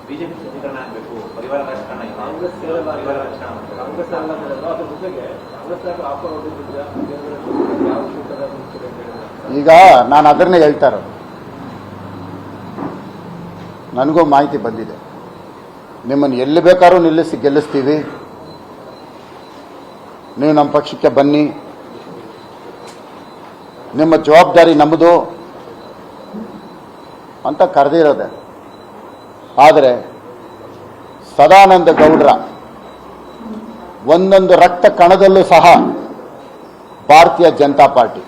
BJP ಶುದ್ಧೀಕರಣ ಆಗಬೇಕು, ಪರಿವಾರ ರಾಜಕಾರಣ ಇದೆ, ಕಾಂಗ್ರೆಸ್ ಪರಿವಾರ ರಾಜಕಾರಣ ಕಾಂಗ್ರೆಸ್ ಅದ್ರ ಜೊತೆಗೆ ಕಾಂಗ್ರೆಸ್ ಆಫರ್ ಈಗ ನಾನು ಅದನ್ನೇ ಹೇಳ್ತಾ ಇರೋದು. ನನಗೂ ಮಾಹಿತಿ ಬಂದಿದೆ. ನಿಮ್ಮನ್ನು ಎಲ್ಲಿ ಬೇಕಾದ್ರೂ ನಿಲ್ಲಿಸಿ ಗೆಲ್ಲಿಸ್ತೀವಿ, ನೀವು ನಮ್ಮ ಪಕ್ಷಕ್ಕೆ ಬನ್ನಿ, ನಿಮ್ಮ ಜವಾಬ್ದಾರಿ ನಮ್ಮದು ಅಂತ ಕರೆದಿರೋದೆ. ಆದರೆ ಸದಾನಂದ ಗೌಡ್ರ ಒಂದೊಂದು ರಕ್ತ ಕಣದಲ್ಲೂ ಸಹ ಭಾರತೀಯ ಜನತಾ ಪಾರ್ಟಿ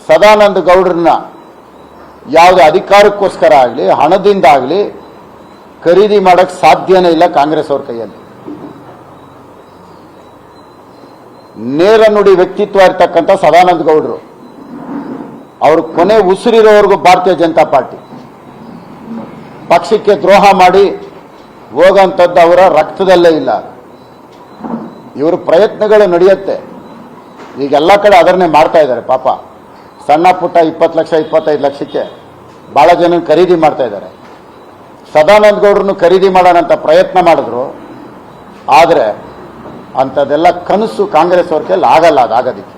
ಸದಾನಂದ ಗೌಡ್ರನ್ನ ಯಾವುದೇ ಅಧಿಕಾರಕ್ಕೋಸ್ಕರ ಆಗಲಿ ಹಣದಿಂದ ಆಗಲಿ ಖರೀದಿ ಮಾಡಕ್ಕೆ ಸಾಧ್ಯನೇ ಇಲ್ಲ ಕಾಂಗ್ರೆಸ್ ಅವ್ರ ಕೈಯಲ್ಲಿ. ನೇರ ನುಡಿ ವ್ಯಕ್ತಿತ್ವ ಇರ್ತಕ್ಕಂಥ ಸದಾನಂದ ಗೌಡರು ಅವರು ಕೊನೆ ಉಸಿರಿರೋವರೆಗೂ ಭಾರತೀಯ ಜನತಾ ಪಾರ್ಟಿ ಪಕ್ಷಕ್ಕೆ ದ್ರೋಹ ಮಾಡಿ ಹೋಗಂಥದ್ದು ಅವರ ರಕ್ತದಲ್ಲೇ ಇಲ್ಲ. ಇವರು ಪ್ರಯತ್ನಗಳು ನಡೆಯುತ್ತೆ. ಈಗೆಲ್ಲ ಕಡೆ ಅದನ್ನೇ ಮಾಡ್ತಾ ಇದ್ದಾರೆ. ಪಾಪ ಸಣ್ಣ ಪುಟ್ಟ 20 ಲಕ್ಷ 25 ಲಕ್ಷಕ್ಕೆ ಬಹಳ ಜನ ಖರೀದಿ ಮಾಡ್ತಾ ಇದ್ದಾರೆ. ಸದಾನಂದ ಗೌಡ್ರನ್ನು ಖರೀದಿ ಮಾಡೋಣಂತ ಪ್ರಯತ್ನ ಮಾಡಿದ್ರು. ಆದರೆ ಅಂಥದ್ದೆಲ್ಲ ಕನಸು ಕಾಂಗ್ರೆಸ್ ಅವ್ರ ಕೈಯಲ್ಲಿ ಆಗಲ್ಲ, ಅದಾಗೋದಿಕ್ಕೆ.